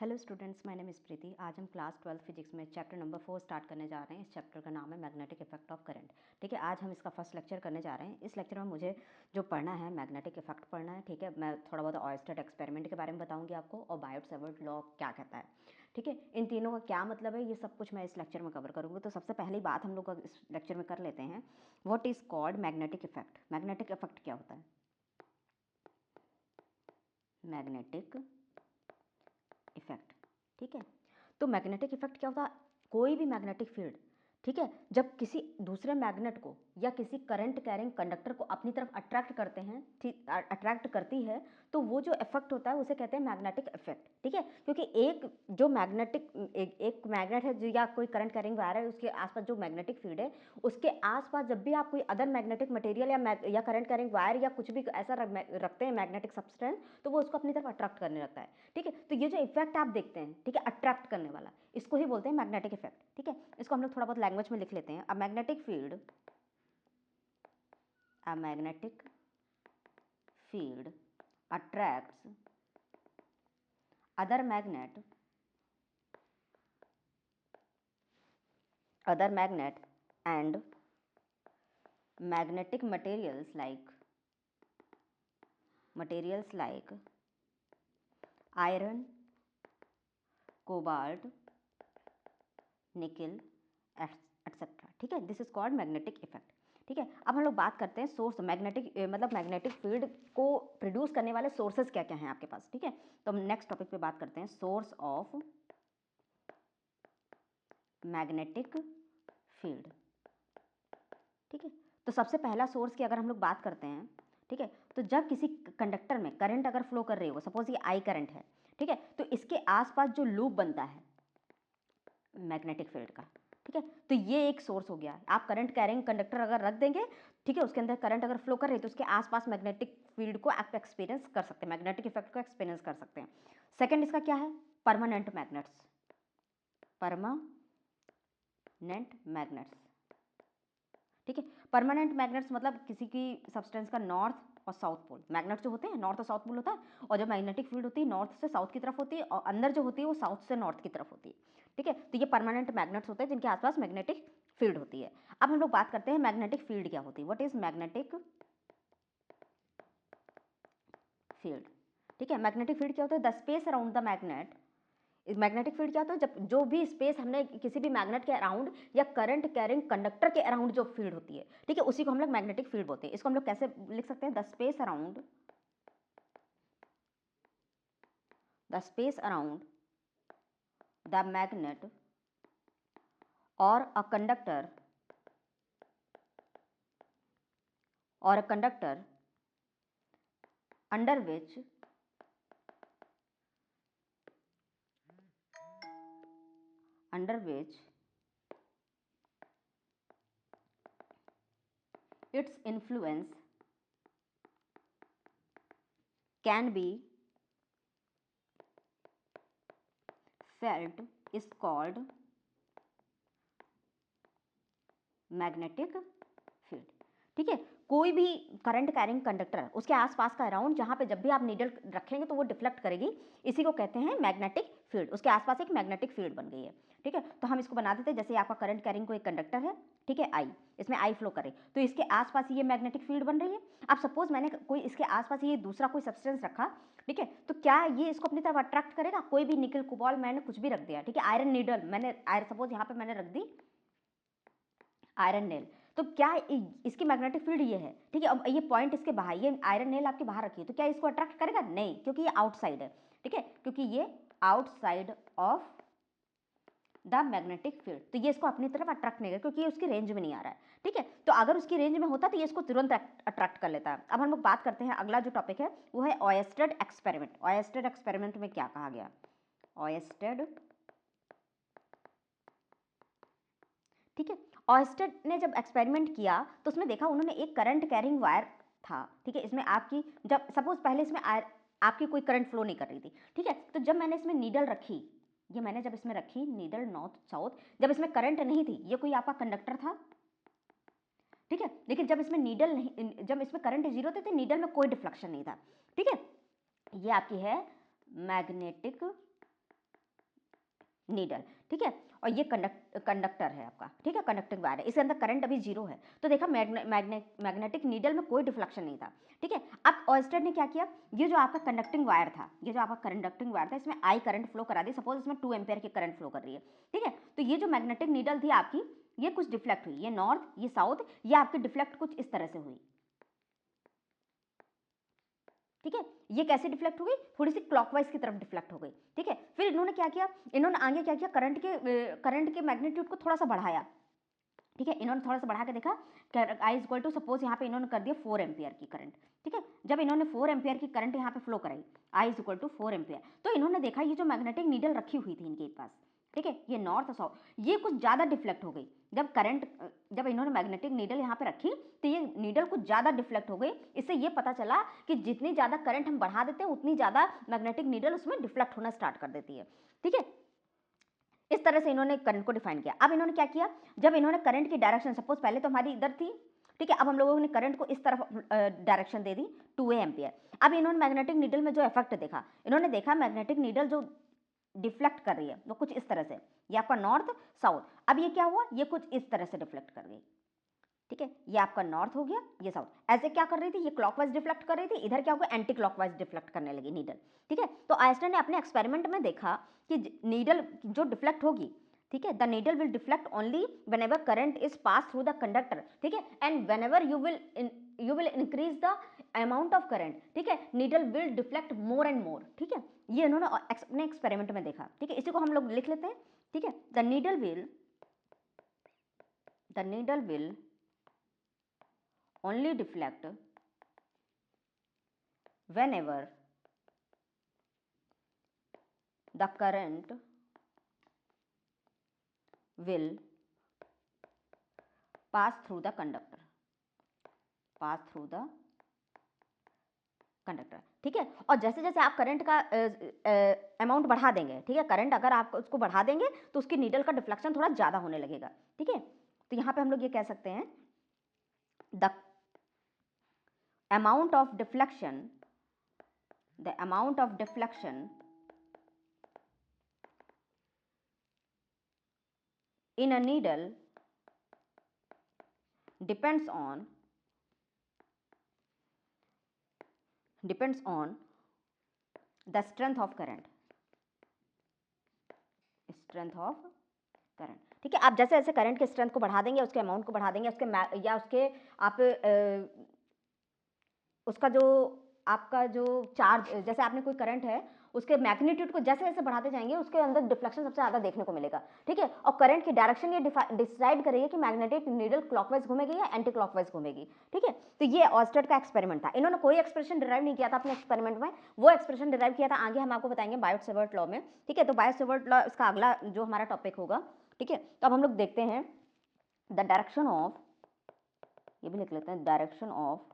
Hello students, my name is Preeti. आज हम class 12 physics में चैप्टर नंबर 4 स्टार्ट करने जा रहे हैं। इस चैप्टर का नाम है मैग्नेटिक इफेक्ट ऑफ करंट। ठीक है, आज हम इसका फर्स्ट लेक्चर करने जा रहे हैं। इस लेक्चर में मुझे जो पढ़ना है मैग्नेटिक इफेक्ट पढ़ना है। ठीक है, मैं थोड़ा बहुत ऑयस्टेड एक्सपेरिमेंट के बारे में बताऊंगी आपको और बायोट-सैवर्ट लॉ क्या कहता है। ठीक है, इन तीनों का क्या मतलब है ये सब कुछ मैं इस लेक्चर में कवर करूँगी। तो सबसे पहली बात हम लोग इस लेक्चर में कर लेते हैं, what is called magnetic effect. Magnetic effect क्या होता है? Magnetic effect. ठीक है, तो मैग्नेटिक इफेक्ट क्या होता है? कोई भी मैग्नेटिक फील्ड, ठीक है, जब किसी दूसरे मैग्नेट को या किसी करंट कैरिंग कंडक्टर को अपनी तरफ अट्रैक्ट करते हैं, ठीक, अट्रैक्ट करती है, तो वो जो इफेक्ट होता है उसे कहते हैं मैग्नेटिक इफेक्ट। ठीक है, क्योंकि एक जो मैग्नेटिक एक मैग्नेट है जो या कोई करंट कैरिंग वायर है, उसके आसपास जो मैग्नेटिक फील्ड है, उसके आसपास जब भी आप कोई अदर मैग्नेटिक मटेरियल या करंट कैरिंग वायर या कुछ भी ऐसा रखते हैं मैग्नेटिक सब्सटेंस, तो वो उसको अपनी तरफ अट्रैक्ट करने लगता है। ठीक है, तो ये जो इफेक्ट आप देखते हैं, ठीक है, अट्रैक्ट करने वाला, इसको ही बोलते हैं मैग्नेटिक इफेक्ट। ठीक है, इसको हम लोग थोड़ा बहुत लैंग्वेज में लिख लेते हैं। A magnetic field attracts other magnet and magnetic materials like iron, cobalt, निकल एटसेट्रा। ठीक है, this is called magnetic effect. ठीक है, अब हम लोग बात करते हैं सोर्स मैग्नेटिक मतलब मैग्नेटिक फील्ड को प्रोड्यूस करने वाले सोर्सेज क्या क्या हैं आपके पास। ठीक है, तो हम नेक्स्ट टॉपिक पे बात करते हैं, सोर्स ऑफ मैग्नेटिक फील्ड। ठीक है, तो सबसे पहला सोर्स की अगर हम लोग बात करते हैं, ठीक है, तो जब किसी कंडक्टर में करंट अगर फ्लो कर रही हो, सपोज ये आई करंट है, ठीक है, तो इसके आसपास जो लूप बनता है मैग्नेटिक फील्ड का, ठीक है, तो ये एक सोर्स हो गया। आप करंट कैरिंग कंडक्टर अगर रख देंगे, ठीक है, उसके अंदर करंट अगर फ्लो कर रही है तो उसके आसपास मैग्नेटिक फील्ड को आप एक्सपीरियंस कर सकते हैं, मैग्नेटिक इफेक्ट को एक्सपीरियंस कर सकते हैं। सेकंड इसका क्या है? Permanent magnets. ठीक है, परमानेंट मैग्नेट्स मतलब किसी की सब्सटेंस का नॉर्थ और साउथ पोल, मैग्नेट जो होते हैं नॉर्थ और साउथ पोल होता है, और जो मैग्नेटिक फील्ड होती है नॉर्थ से साउथ की तरफ होती है, और अंदर जो होती है वो साउथ से नॉर्थ की तरफ होती है। ठीक है, तो ये परमानेंट मैग्नेट्स होते हैं जिनके आसपास मैग्नेटिक फील्ड होती है। अब हम लोग बात करते हैं मैग्नेटिक फील्ड क्या होती है, व्हाट इज मैग्नेटिक फील्ड। ठीक है, मैग्नेटिक फील्ड क्या होता है? The space around the magnetic field क्या होता है? जब जो भी स्पेस हमने किसी भी मैग्नेट के अराउंड या करंट कैरिंग कंडक्टर के अराउंड जो फील्ड होती है, ठीक है, उसी को हम लोग मैग्नेटिक फील्ड बोलते हैं। इसको हम लोग कैसे लिख सकते हैं? The space around the magnet और a conductor under which its influence can be felt is called magnetic field. ठीक है, कोई भी करंट कैरिंग कंडक्टर उसके आसपास का अराउंड जहां पे जब भी आप नीडल रखेंगे तो वो डिफ्लेक्ट करेगी, इसी को कहते हैं मैग्नेटिक फील्ड। उसके आसपास एक मैग्नेटिक फील्ड बन गई है। ठीक है, तो हम इसको बना देते हैं, जैसे आपका करंट कैरिंग कोई कंडक्टर है, ठीक है, आई, इसमें आई फ्लो करे तो इसके आसपास ये मैग्नेटिक फील्ड बन रही है। अब सपोज मैंने कोई इसके आसपास ये दूसरा कोई सब्सटेंस रखा, ठीक है, तो क्या ये इसको अपनी तरफ अट्रैक्ट करेगा? कोई भी निकल कोबाल्ट मैंने कुछ भी रख दिया, ठीक है, आयरन नीडल मैंने सपोज यहाँ पे मैंने रख दी आयरन नेल, तो क्या इसकी मैग्नेटिक फील्ड ये है, ठीक है, अब ये पॉइंट इसके बाहर, ये आयरन नेल आपके बाहर रखी है, तो क्या इसको अट्रैक्ट करेगा? नहीं, क्योंकि ये आउटसाइड है। ठीक है, क्योंकि ये outside of the magnetic field, तो ये इसको अपनी तरफ अट्रैक्ट नहीं करेगा क्योंकि ये उसकी रेंज में नहीं आ रहा है। ठीक है, तो अगर उसकी रेंज में होता तो ये इसको तुरंत अट्रैक्ट कर लेता है। अब हम लोग बात करते हैं, अगला जो टॉपिक है वो है ऑयस्टेड एक्सपेरिमेंट। ऑयस्टेड एक्सपेरिमेंट में क्या कहा गया? ऑयस्टेड, ठीक है, ऑयस्टेड ने जब एक्सपेरिमेंट किया तो उसमें देखा उन्होंने एक करंट कैरिंग वायर था, ठीक है, इसमें आपकी जब सपोज पहले इसमें आपकी कोई करंट फ्लो नहीं कर रही थी, ठीक है, तो जब मैंने इसमें नीडल रखी, ये मैंने जब इसमें रखी नीडल नॉर्थ साउथ, जब इसमें करंट नहीं थी, ये कोई आपका कंडक्टर था, ठीक है, लेकिन जब इसमें नीडल नहीं, जब इसमें करंट जीरो थे तो नीडल में कोई डिफ्लेक्शन नहीं था। ठीक है, ये आपकी है मैग्नेटिक नीडल, ठीक है, और ये कंडक्टर है आपका, ठीक है, कंडक्टिंग वायर है, इसके अंदर करंट अभी 0 है। तो देखा मैग्नेटिक नीडल में कोई डिफ्लेक्शन नहीं था, ठीक है। अब ऑयस्टर ने क्या किया, ये जो आपका कंडक्टिंग वायर था, ये जो आपका कंडक्टिंग वायर था, इसमें आई करंट फ्लो करा दी। सपोज इसमें 2 एम्पेयर की करंट फ्लो कर रही है, ठीक है। तो ये जो मैग्नेटिक नीडल थी आपकी, ये कुछ डिफ्लेक्ट हुई, ये नॉर्थ, ये साउथ, ये आपकी डिफ्लेक्ट कुछ इस तरह से हुई, ठीक है। ये कैसे डिफ्लेक्ट हो गई, थोड़ी सी क्लॉकवाइज की तरफ डिफ्लेक्ट हो गई, ठीक है। फिर इन्होंने क्या किया, इन्होंने आगे क्या किया, करंट के मैग्नीट्यूड को थोड़ा सा बढ़ाया, ठीक है। इन्होंने थोड़ा सा बढ़ा के देखा, I is equal to, suppose यहाँ पे इन्होंने कर दिया 4 एम्पियर की करंट, ठीक है। जब इन्होंने 4 एम्पियर की करंट यहाँ पे फ्लो कराई, I is equal to 4 ampere, तो इन्होंने देखा ये जो मैग्नेटिक नीडल रखी हुई थी इनके पास, ठीक है, ये नॉर्थ और साउथ, ये कुछ ज़्यादा डिफ्लेक्ट हो गई। जब इन्होंने मैग्नेटिक नीडल यहाँ पे रखी, तो ये नीडल कुछ ज़्यादा डिफ्लेक्ट हो गई। इससे ये पता चला कि जितनी ज़्यादा करंट हम बढ़ा देते हैं, उतनी ज़्यादा मैग्नेटिक नीडल उसमें डिफ्लेक्ट होना स्टार्ट कर देती है, ठीक है। इस तरह से इन्होंने करंट को डिफाइन किया। अब इन्होंने क्या किया, जब इन्होंने करंट की डायरेक्शन, सपोज पहले तो हमारी इधर थी, ठीक है, अब हम लोगों ने करंट को इस तरफ डायरेक्शन दे दी 2 एम्पियर। अब इन्होंने मैग्नेटिक नीडल में जो इफेक्ट देखा, इन्होंने देखा मैग्नेटिक नीडल जो डिफ्लेक्ट कर रही है वो कुछ इस तरह से, ये आपका नॉर्थ साउथ। अब ये क्या हुआ, ये कुछ इस तरह से डिफ्लेक्ट कर गई, ठीक है। ये आपका नॉर्थ हो गया, ये साउथ। ऐसे क्या कर रही थी, ये क्लॉकवाइज डिफ्लेक्ट कर रही थी, इधर क्या हो गया, एंटी क्लॉकवाइज डिफ्लेक्ट करने लगी नीडल, ठीक है। तो आइंस्टाइन ने अपने एक्सपेरिमेंट में देखा कि नीडल जो डिफ्लेक्ट होगी, ठीक है, the needle will deflect only whenever current is pass through the conductor, ठीक है, and whenever you will increase the amount of current, ठीक है, needle will deflect more and more, ठीक है। ये इन्होंने अपने एक्सपेरिमेंट में देखा, ठीक है। इसी को हम लोग लिख लेते हैं, ठीक है। The needle will only deflect whenever the current will pass through the conductor, ठीक है। और जैसे जैसे आप करंट का अमाउंट बढ़ा देंगे, ठीक है, करंट अगर आप उसको बढ़ा देंगे तो उसकी नीडल का डिफ्लेक्शन थोड़ा ज़्यादा होने लगेगा, ठीक है। तो यहाँ पे हम लोग ये कह सकते हैं, the amount of deflection in a needle depends on the strength of current, ठीक है। आप जैसे जैसे करंट के स्ट्रेंथ को बढ़ा देंगे, उसके अमाउंट को बढ़ा देंगे, उसके आप उसका जो आपका जो चार्ज, जैसे आपने कोई करंट है, उसके मैग्नीट्यूड को जैसे जैसे बढ़ाते जाएंगे, उसके अंदर डिफ्लेक्शन सबसे ज़्यादा देखने को मिलेगा, ठीक है। और करंट की डायरेक्शन ये डिसाइड करेगी कि मैग्नेटिक नीडल क्लॉकवाइज घूमेगी या एंटी क्लॉकवाइज घूमेगी, ठीक है। तो ये ऑयस्टर का एक्सपेरिमेंट था। इन्होंने कोई एक्सप्रेशन डिराइव नहीं किया था अपने एक्सपेरिमेंट में, वो एक्सप्रेशन डिराइव किया था आगे हम आपको बताएंगे बायोट-सेवर्ट लॉ में, ठीक है। तो बायोट-सेवर्ट लॉ इसका अगला जो हमारा टॉपिक होगा, ठीक है। तो अब हम लोग देखते हैं द डायरेक्शन ऑफ, ये भी लिख लेते हैं, direction of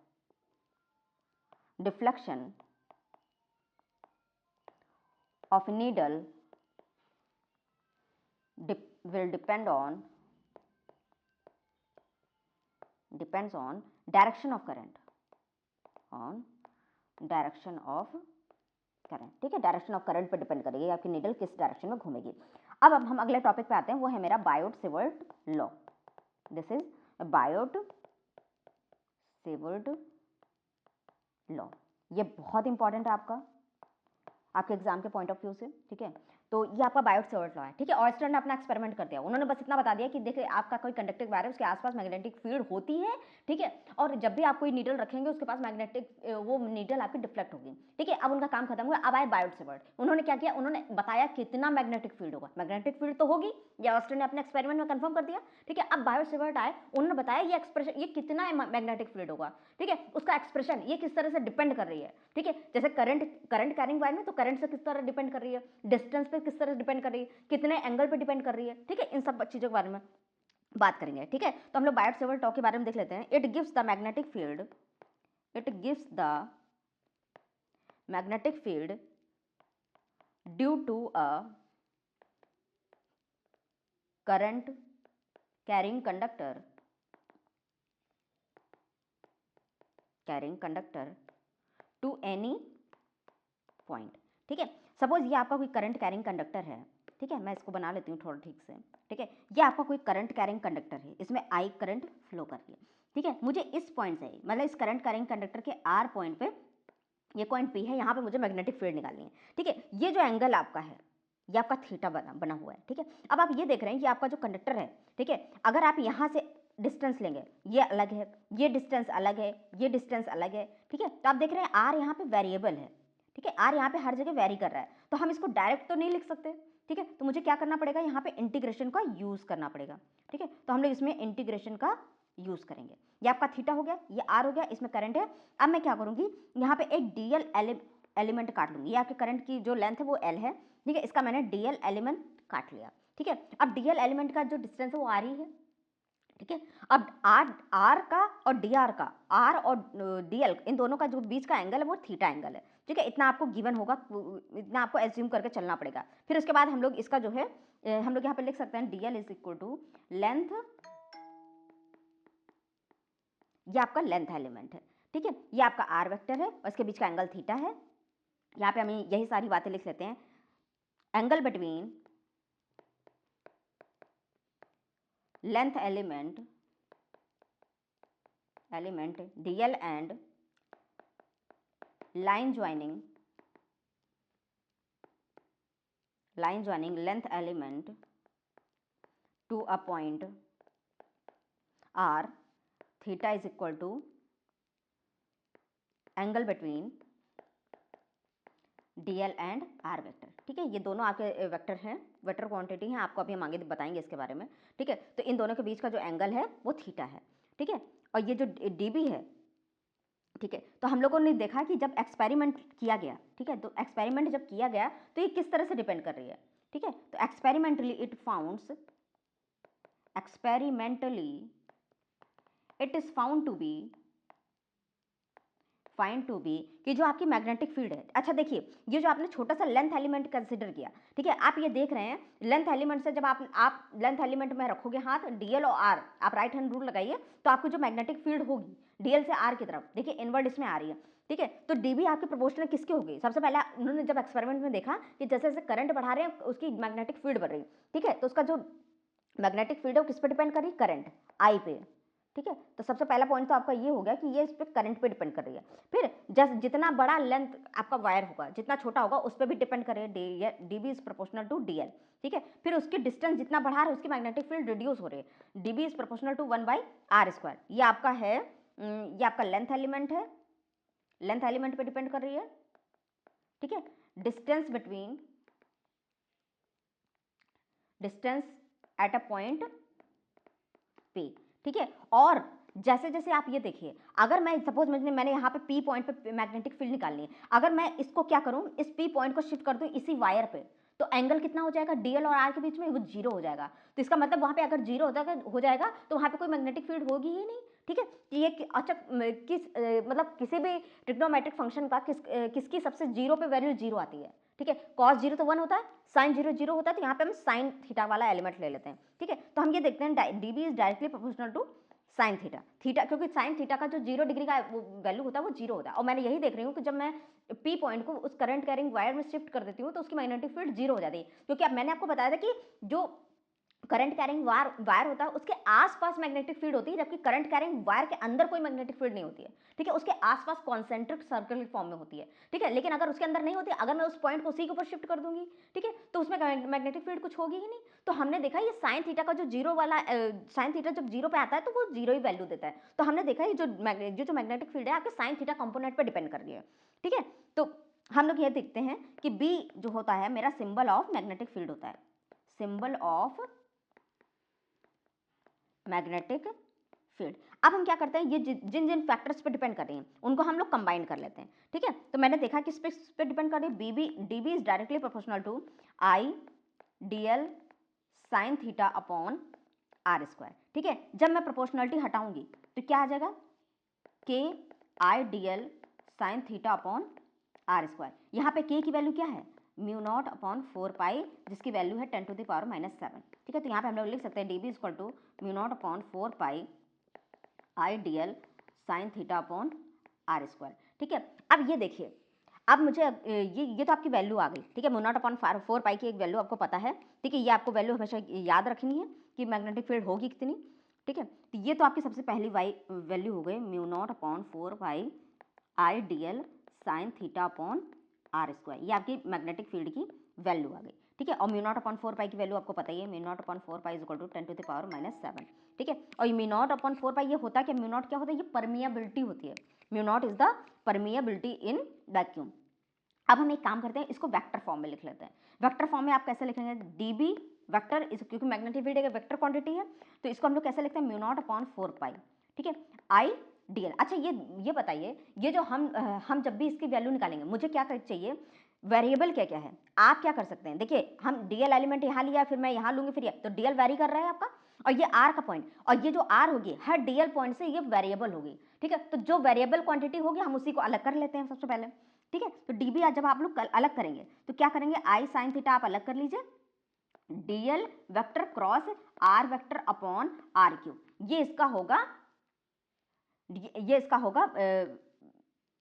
deflection of needle will depends on direction of current, ठीक है। डायरेक्शन ऑफ करंट पर डिपेंड करेगी आपकी नीडल किस डायरेक्शन में घूमेगी। अब हम अगले टॉपिक पे आते हैं, वो है मेरा Biot-Savart law. This is Biot-Savart law. ये बहुत इंपॉर्टेंट है आपके एग्जाम के पॉइंट ऑफ व्यू से, ठीक है। तो ये आपका बायोट-सेवर्ट लॉ है, ठीक है। ऑयस्टर ने अपना एक्सपेरिमेंट कर दिया, उन्होंने बस इतना बता दिया कि देखिए आपका कोई कंडक्टिंग वायर है, उसके आसपास मैग्नेटिक फील्ड होती है, ठीक है। और जब भी आप कोई नीडल रखेंगे उसके पास मैग्नेटिक, वो नीडल आपकी डिफ्लेक्ट होगी, ठीक है। अब उनका काम खत्म हुआ, अब आए बायोट-सेवर्ट। उन्होंने क्या किया, उन्होंने बताया कितना मैग्नेटिक फील्ड होगा, मैग्नेटिक फील्ड तो होगी, ये ऑयस्टर ने अपने एक्सपेरिमेंट में कंफर्म कर दिया, ठीक है। अब बायोट-सेवर्ट आए, उन्होंने बताया ये एक्सप्रेशन, ये कितना मैग्नेटिक फील्ड होगा, ठीक है, उसका एक्सप्रेशन ये किस तरह से डिपेंड कर रही है, ठीक है। जैसे करंट कैरिंग वायर में तो करंट से किस तरह डिपेंड कर रही है, डिस्टेंस पे किस तरह डिपेंड कर रही है, कितने एंगल पे डिपेंड कर रही है, ठीक है। इन सब चीजों के बारे में बात करेंगे, ठीक है। तो हम लोग बायोट-सेवर्ट लॉ के बारे में देख लेते हैं। It gives the magnetic field due to a current carrying conductor to any point, ठीक है। सपोज ये आपका कोई करंट कैरिंग कंडक्टर है, ठीक है, मैं इसको बना लेती हूँ थोड़ा ठीक से। ठीक है, ये आपका कोई करंट कैरिंग कंडक्टर है, इसमें आई करंट फ्लो कर रही है। ठीक है, मुझे इस पॉइंट से मतलब इस करंट कैरिंग कंडक्टर के आर पॉइंट पे, ये पॉइंट पी है, यहाँ पे मुझे मैग्नेटिक फील्ड निकालनी है। ठीक है, ये जो एंगल आपका है ये आपका थीटा बना हुआ है। ठीक है, अब आप ये देख रहे हैं कि आपका जो कंडक्टर है, ठीक है, अगर आप यहाँ से डिस्टेंस लेंगे, ये अलग है, ये डिस्टेंस अलग है, ये डिस्टेंस अलग है। ठीक है, तो आप देख रहे हैं आर यहाँ पे वेरिएबल है। ठीक है, आर यहाँ पे हर जगह वेरी कर रहा है, तो हम इसको डायरेक्ट तो नहीं लिख सकते। ठीक है, तो मुझे क्या करना पड़ेगा, यहाँ पे इंटीग्रेशन का यूज करना पड़ेगा। ठीक है, तो हम लोग इसमें इंटीग्रेशन का यूज करेंगे। ये आपका थीटा हो गया, ये आर हो गया, इसमें करंट है। अब मैं क्या करूंगी, यहाँ पे एक डीएल एलिमेंट काट लूंगी। ये आपके करंट की जो लेंथ है वो एल है। ठीक है, इसका मैंने डीएल एलिमेंट काट लिया। ठीक है, अब डीएल एलिमेंट का जो डिस्टेंस है वो आर ही है। ठीक है, अब आर का और डी आर का, आर और डीएल इन दोनों का जो बीच का एंगल है वो थीटा एंगल है। ठीक है, इतना आपको गिवन होगा, इतना आपको एज्यूम करके चलना पड़ेगा। फिर उसके बाद हम लोग इसका जो है हम लोग यहाँ पे लिख सकते हैं dl is equal to length, ये आपका लेंथ एलिमेंट है। ठीक है, ये आपका आर वेक्टर है और इसके बीच का एंगल थीटा है। यहाँ पे हम यही सारी बातें लिख लेते हैं। Angle between length element DL and line joining length element to a point r, theta is equal to angle between dl and r vector. ठीक है, ये दोनों आपके वेक्टर हैं, वेक्टर क्वांटिटी हैं, आपको अभी हम आगे बताएंगे इसके बारे में। ठीक है, तो इन दोनों के बीच का जो एंगल है वो थीटा है। ठीक है, और ये जो db है, ठीक है, तो हम लोगों ने देखा कि जब एक्सपेरिमेंट किया गया, ठीक है, तो एक्सपेरिमेंट जब किया गया तो ये किस तरह से डिपेंड कर रही है। ठीक है, तो experimentally it is found to be कि जो आपकी मैग्नेटिक फील्ड है। अच्छा देखिए, ये जो आपने छोटा सा लेंथ एलिमेंट कंसिडर किया, ठीक है, आप ये देख रहे हैं लेंथ एलिमेंट से, जब आप लेंथ एलिमेंट में रखोगे हाथ, डीएल और आर, आप राइट हैंड रूल लगाइए, तो आपको जो मैग्नेटिक फील्ड होगी डीएल से आर की तरफ, देखिए इनवर्ड इसमें आ रही है। ठीक है, तो डीबी आपकी प्रोपोर्शनल किसकी होगी, सबसे पहले उन्होंने जब एक्सपेरिमेंट में देखा कि जैसे जैसे करंट बढ़ा रहे हैं उसकी मैग्नेटिक फील्ड बढ़ रही है। ठीक है, तो उसका जो मैग्नेटिक फील्ड है वो किस पे डिपेंड कर रही है, करंट आई पे। ठीक है, तो सबसे पहला पॉइंट तो आपका ये हो गया कि ये इस पे करंट पे डिपेंड कर रही है। फिर जैसे जितना बड़ा लेंथ आपका वायर होगा, जितना छोटा होगा, उस पर भी डिपेंड करेगा, db is proportional to dl. ठीक है, फिर उसकी डिस्टेंस जितना बढ़ा रहे उसकी मैग्नेटिक फील्ड रिड्यूस हो रही है, dB is proportional to 1/r²। ये आपका है, ये आपका लेंथ एलिमेंट है, लेंथ एलिमेंट पे डिपेंड कर रही है। ठीक है, डिस्टेंस एट अ पॉइंट पे। ठीक है, और जैसे जैसे आप ये देखिए, अगर मैं सपोज मैंने यहाँ पे पी पॉइंट पे मैग्नेटिक फील्ड निकालनी है, अगर मैं इसको क्या करूँ, इस पी पॉइंट को शिफ्ट कर दूँ इसी वायर पे, तो एंगल कितना हो जाएगा डीएल और आर के बीच में, वो जीरो हो जाएगा। तो इसका मतलब वहाँ पे अगर जीरो हो जाएगा तो वहाँ पे कोई मैग्नेटिक फील्ड होगी ही नहीं। ठीक है, ये अच्छा मतलब किसी भी ट्रिग्नोमेट्रिक फंक्शन का किसकी सबसे जीरो पे वैल्यू जीरो आती है। ठीक है, कॉस जीरो तो 1 होता है, साइन जीरो जीरो होता है, तो यहाँ पे हम साइन थीटा वाला एलिमेंट ले लेते हैं। ठीक है, तो हम ये देखते हैं dB is directly proportional to sine theta, क्योंकि साइन थीटा का जो 0 डिग्री का वैल्यू होता है वो जीरो होता है। और मैंने यही देख रही हूँ कि जब मैं पी पॉइंट को उस करंट कैरिंग वायर में शिफ्ट कर देती हूँ तो उसकी मैग्नेटिक फील्ड जीरो हो जाती है, क्योंकि अब मैंने आपको बताया था कि जो करंट कैरिंग वायर होता है उसके आसपास मैग्नेटिक फील्ड होती है, जबकि करंट कैरिंग वायर के अंदर कोई मैग्नेटिक फील्ड नहीं होती है। ठीक है, उसके आसपास कॉन्सेंट्रिक सर्कल फॉर्म में होती है। ठीक है, लेकिन अगर उसके अंदर नहीं होती, अगर मैं उस पॉइंट को उसी के ऊपर शिफ्ट कर दूंगी, ठीक है, तो उसमें मैग्नेटिक फील्ड कुछ होगी ही नहीं। तो हमने देखा ये साइन थीटा का जो जीरो वाला, साइन थीटा जब जीरो पे आता है तो वो जीरो ही वैल्यू देता है। तो हमने देखा ये जो मैग्नेटिक फील्ड है आपके साइन थीटा कंपोनेंट पर डिपेंड कर रही है। ठीक है, तो हम लोग ये देखते हैं कि बी जो होता है मेरा सिंबल ऑफ मैग्नेटिक फील्ड होता है, सिंबल ऑफ मैग्नेटिक फील्ड। अब हम क्या करते हैं, ये जिन जिन फैक्टर्स पे डिपेंड कर रही हैं उनको हम लोग कंबाइन कर लेते हैं। ठीक है, तो मैंने देखा कि इस पे डिपेंड कर रही है, dB is directly proportional to I DL sine theta upon r²। ठीक है, जब मैं प्रोपोर्शनलिटी हटाऊंगी तो क्या आ जाएगा, K I DL sine theta upon r²। यहाँ पे k की वैल्यू क्या है, म्यू नॉट अपॉन 4 पाई, जिसकी वैल्यू है 10⁻⁻⁷। ठीक है, तो यहाँ पे हम लोग लिख सकते हैं d B equal to mu naught upon 4 pi I d l sine theta upon r²। ठीक है, अब ये देखिए, अब मुझे ये तो आपकी वैल्यू आ गई, ठीक है, म्यू नॉट अपॉन 4 पाई की एक वैल्यू आपको पता है, ठीक है, ये आपको वैल्यू हमेशा याद रखनी है कि मैग्नेटिक फील्ड होगी कितनी, ठीक है। तो ये तो आपकी सबसे पहली वैल्यू हो गई mu naught upon 4 pi I d l sine theta upon are square, ये आपकी मैग्नेटिक फील्ड की वैल्यू आ गई, ठीक है। और म्यू नॉट अपॉन 4 पाई की वैल्यू आपको पता ही है, mu naught upon 4 pi is equal to 10⁻⁻⁷, ठीक है। और म्यू नॉट अपॉन 4 पाई ये होता क्या, म्यू नॉट क्या होता है, ये परमिएबिलिटी होती है, mu not is the permeability in vacuum. अब हम एक काम करते हैं, इसको वेक्टर फॉर्म में लिख लेते हैं। वेक्टर फॉर्म में आप कैसे लिखेंगे, dB वेक्टर इस, क्योंकि मैग्नेटिक फील्ड एक वेक्टर क्वांटिटी है, तो इसको हम लोग कैसे लिखते हैं, म्यू नॉट अपॉन 4 पाई, ठीक है, आई डी एल। अच्छा ये बताइए, ये जो हम जब भी इसकी वैल्यू निकालेंगे, मुझे क्या चाहिए, वेरिएबल क्या क्या है। आप क्या कर सकते हैं, देखिए हम डीएल एलिमेंट यहाँ लिया, फिर मैं यहाँ लूंगी, फिर ये तो डीएल वेरी कर रहा है आपका, और ये आर का पॉइंट, और ये जो आर होगी हर डीएल पॉइंट से ये वेरिएबल होगी, ठीक है। तो जो वेरिएबल क्वांटिटी होगी हम उसी को अलग कर लेते हैं सबसे पहले, ठीक है। तो डीबी आज जब आप लोग अलग करेंगे तो क्या करेंगे, आई साइन थीटा आप अलग कर लीजिए, dl vector cross r vector upon r cube, ये इसका होगा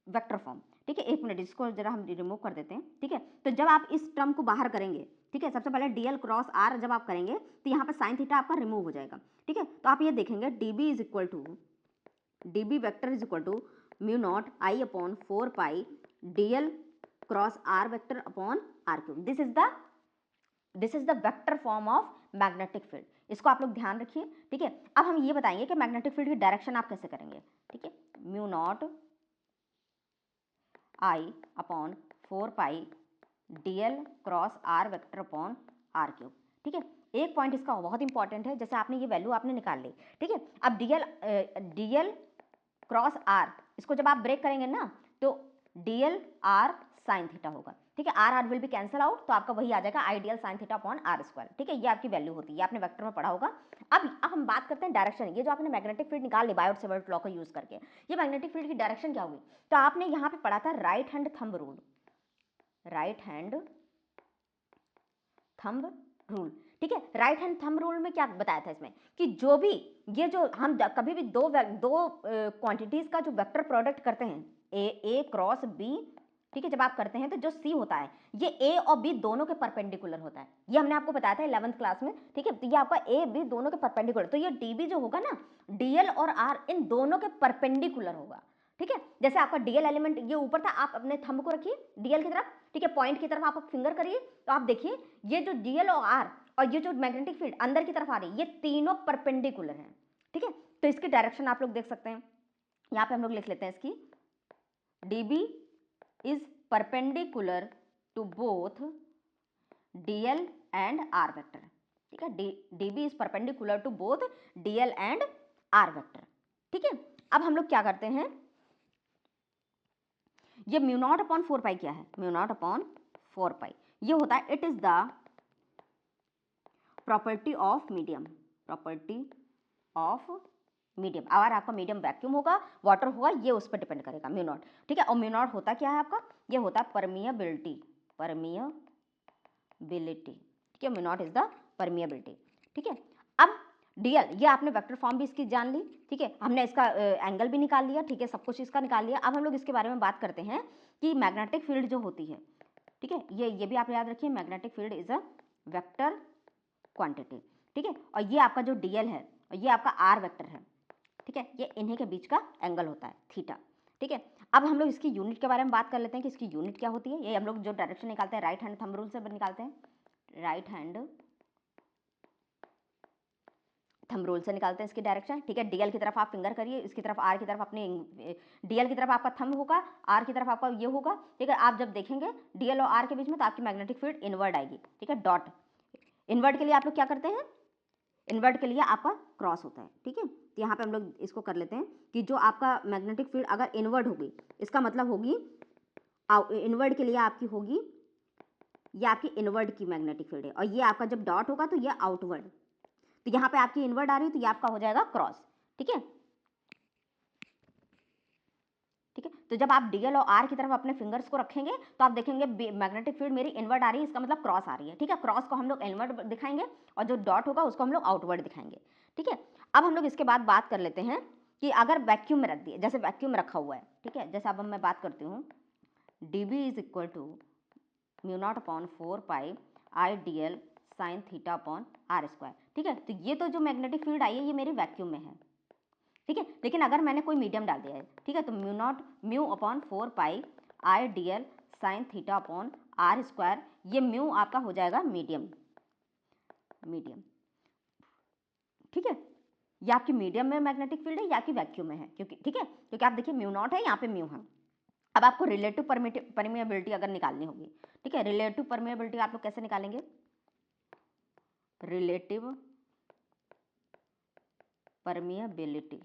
वेक्टर फॉर्म, ठीक है। एक मिनट, इसको जरा हम रिमूव कर देते हैं, ठीक है। तो जब आप इस टर्म को बाहर करेंगे, ठीक है, सबसे पहले डीएल क्रॉस आर जब आप करेंगे तो यहाँ पर साइन थीटा आपका रिमूव हो जाएगा, ठीक है। तो आप ये देखेंगे dB is equal to, dB vector is equal to mu naught I upon 4 pi dl cross r vector upon r cube, this is the vector form of magnetic field, इसको आप लोग ध्यान रखिए, ठीक है। अब हम ये बताएंगे कि मैग्नेटिक फील्ड की डायरेक्शन आप कैसे करेंगे, ठीक है, mu naught I upon 4 pi dl cross r vector upon r cube, ठीक है। एक पॉइंट इसका बहुत इंपॉर्टेंट है, जैसे आपने ये वैल्यू आपने निकाल ली, ठीक है। अब डीएल क्रॉस आर, इसको जब आप ब्रेक करेंगे ना तो डीएल आर साइन थीटा होगा, ठीक है, R R will be cancel out, तो आपका वही आ जाएगा I DL sine theta upon are square, ठीक है। ये आपकी वैल्यू होती है, ये आपने वेक्टर में पढ़ा होगा। अब हम बात करते हैं डायरेक्शन, ये जो आपने मैग्नेटिक फील्ड निकाल ली बायोट-सेवर्ट लॉ का यूज करके, ये मैग्नेटिक फील्ड की डायरेक्शन क्या होगी, तो आपने यहाँ पे पढ़ा था right hand thumb rule, right hand thumb rule, ठीक है। राइट हैंड थंब रूल में क्या बताया था इसमें, कि जो भी ये जो हम कभी भी दो क्वांटिटीज का जो वेक्टर प्रोडक्ट करते हैं, ए क्रॉस बी, ठीक है, जब आप करते हैं तो जो सी होता है ये ए और बी दोनों के परपेंडिकुलर होता है, ये हमने आपको बताया था 11th क्लास में, ठीक है। तो ये आपका ए बी दोनों के परपेंडिकुलर, तो ये डीबी जो होगा ना, डीएल और आर इन दोनों के परपेंडिकुलर होगा, ठीक है। जैसे आपका डीएल एलिमेंट ये ऊपर था, आप अपने थंब को रखिए डीएल की तरफ, ठीक है, पॉइंट की तरफ आप फिंगर करिए, तो आप देखिए ये जो डीएल और आर और ये जो मैग्नेटिक फील्ड अंदर की तरफ आ रही है, ये तीनों परपेंडिकुलर हैं, ठीक है। तो इसकी डायरेक्शन आप लोग देख सकते हैं, यहाँ पे हम लोग लिख लेते हैं इसकी, dB is perpendicular to both dl and r vector, ठीक है, dB is perpendicular to both dl and r vector, ठीक है। अब हम लोग क्या करते हैं, ये म्यू नॉट अपॉन 4 पाई क्या है, म्यू नॉट अपॉन 4 पाई ये होता है, it is the property of medium, property of medium, अगर आपका मीडियम वैक्यूम होगा, वाटर होगा, ये उस पर डिपेंड करेगा म्यू नॉट, ठीक है। और म्यू नॉट होता क्या है आपका, ये होता है परमिएबिलिटी, ठीक है, mu not is the permeability, ठीक है। अब डीएल, ये आपने वेक्टर फॉर्म भी इसकी जान ली, ठीक है, हमने इसका एंगल भी निकाल लिया, ठीक है, सब कुछ इसका निकाल लिया। अब हम लोग इसके बारे में बात करते हैं कि मैग्नेटिक फील्ड जो होती है, ठीक है, ये भी आप याद रखिए, magnetic field is a vector quantity, ठीक है। और ये आपका जो डीएल है और ये आपका आर वेक्टर है, ठीक है, ये इन्हीं के बीच का एंगल होता है थीटा, ठीक है। अब हम लोग इसकी यूनिट के बारे में बात कर लेते हैं कि इसकी यूनिट क्या होती है, ये हम लोग जो डायरेक्शन निकालते हैं राइट हैंड थंब रूल से निकालते हैं, राइट हैंड थंब रूल से निकालते हैं इसकी डायरेक्शन, ठीक है। डीएल की तरफ आप फिंगर करिए, इसकी तरफ आर की तरफ अपने, डीएल की तरफ आपका थंब होगा, आर की तरफ आपका ये होगा, ठीक है। आप जब देखेंगे डीएल और आर के बीच में तो आपकी मैग्नेटिक फील्ड इनवर्ड आएगी, ठीक है, डॉट, इनवर्ड के लिए आप लोग क्या करते हैं, इन्वर्ट के लिए आपका क्रॉस होता है, ठीक है। तो यहाँ पे हम लोग इसको कर लेते हैं कि जो आपका मैग्नेटिक फील्ड अगर इन्वर्ट होगी, इसका मतलब होगी इन्वर्ट के लिए आपकी होगी, ये आपकी इन्वर्ट की मैग्नेटिक फील्ड है, और ये आपका जब डॉट होगा तो ये आउटवर्ड, तो यहाँ पे आपकी इन्वर्ट आ रही है तो ये आपका हो जाएगा क्रॉस, ठीक है, ठीक है। तो जब आप डीएल और आर की तरफ अपने फिंगर्स को रखेंगे तो आप देखेंगे मैग्नेटिक फील्ड मेरी इनवर्ड आ रही है, इसका मतलब क्रॉस आ रही है, ठीक है। क्रॉस को हम लोग इनवर्ड दिखाएंगे और जो डॉट होगा उसको हम लोग आउटवर्ड दिखाएंगे, ठीक है। अब हम लोग इसके बाद बात कर लेते हैं कि अगर वैक्यूम में रख दिए, जैसे वैक्यूम रखा हुआ है, ठीक है, जैसे अब मैं बात करती हूँ, dB is equal to mu naught upon 4 pi I d l sine theta upon are square. ठीक है, तो ये तो जो मैग्नेटिक फील्ड आई है ये मेरी वैक्यूम में है। ठीक है, लेकिन अगर मैंने कोई मीडियम डाल दिया है, ठीक है, तो mu upon 4 pi I d l sine theta upon are square, ये म्यू आपका हो जाएगा मीडियम। ठीक है, ये आपकी मीडियम में मैग्नेटिक फील्ड है या आपकी वैक्यूम में है, क्योंकि ठीक है, क्योंकि आप देखिए म्यू नॉट है, यहाँ पे म्यू है। अब आपको रिलेटिव परमिएबिलिटी अगर निकालनी होगी, ठीक है, रिलेटिव परमिएबिलिटी आप लोग कैसे निकालेंगे? Relative permeability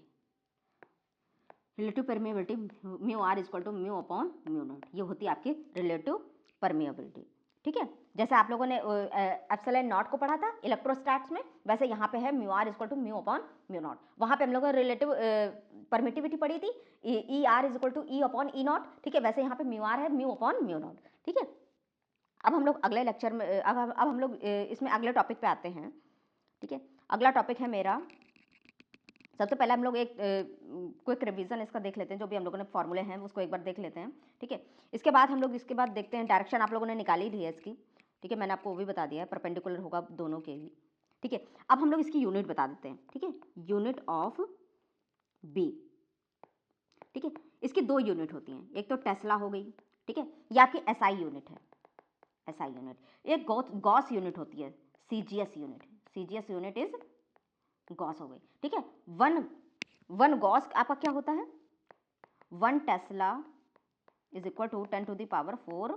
mu r equal to mu upon mu naught, ये होती है आपकी रिलेटिव परमिएबिलिटी। ठीक है, जैसे आप लोगों ने एप्सिलॉन नॉट को पढ़ा था इलेक्ट्रोस्टैट्स में, वैसे यहाँ पे है mu r equal to mu upon mu naught. वहाँ पे हम लोगों ने रिलेटिव परमिटिविटी पढ़ी थी, e r is equal to e upon e naught. ठीक है, वैसे यहाँ पे म्यू आर है म्यू अपॉन म्यू नॉट। ठीक है, अब हम लोग अगले लेक्चर में अब हम लोग इसमें अगले टॉपिक पे आते हैं। ठीक है, अगला टॉपिक है मेरा, सबसे पहले हम लोग एक क्विक रिवीजन इसका देख लेते हैं, जो भी हम लोगों ने फॉर्मूले हैं उसको एक बार देख लेते हैं। ठीक है, इसके बाद हम लोग इसके बाद देखते हैं, डायरेक्शन आप लोगों ने निकाली ली है इसकी। ठीक है, मैंने आपको वो भी बता दिया है, परपेंडिकुलर होगा दोनों के ही। ठीक है, अब हम लोग इसकी यूनिट बता देते हैं। ठीक है, यूनिट ऑफ बी। ठीक है, इसकी दो यूनिट होती हैं, एक तो टेस्ला हो गई, ठीक है, ये आपकी एसआई यूनिट है, एसआई यूनिट। एक गॉस यूनिट होती है, CGS unit. CGS unit is Gauss हो गई। ठीक है, वन गॉस आपका क्या होता है? 1 tesla is equal to 10 to the power 4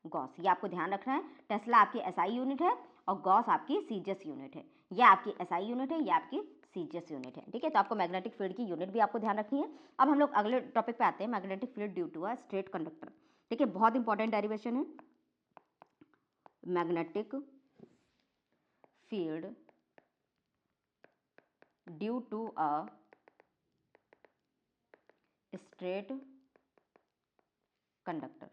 gauss. ये आपको ध्यान रखना है, टेस्ला आपकी एसआई यूनिट है और गॉस आपकी सीजीएस यूनिट है। ये आपकी एसआई यूनिट है, ये आपकी सीजीएस यूनिट है। ठीक है, तो आपको मैग्नेटिक फील्ड की यूनिट भी आपको ध्यान रखनी है। अब हम लोग अगले टॉपिक पे आते हैं, magnetic field due to a straight conductor. ठीक है, बहुत इंपॉर्टेंट डेरिवेशन है, magnetic field due to a straight conductor.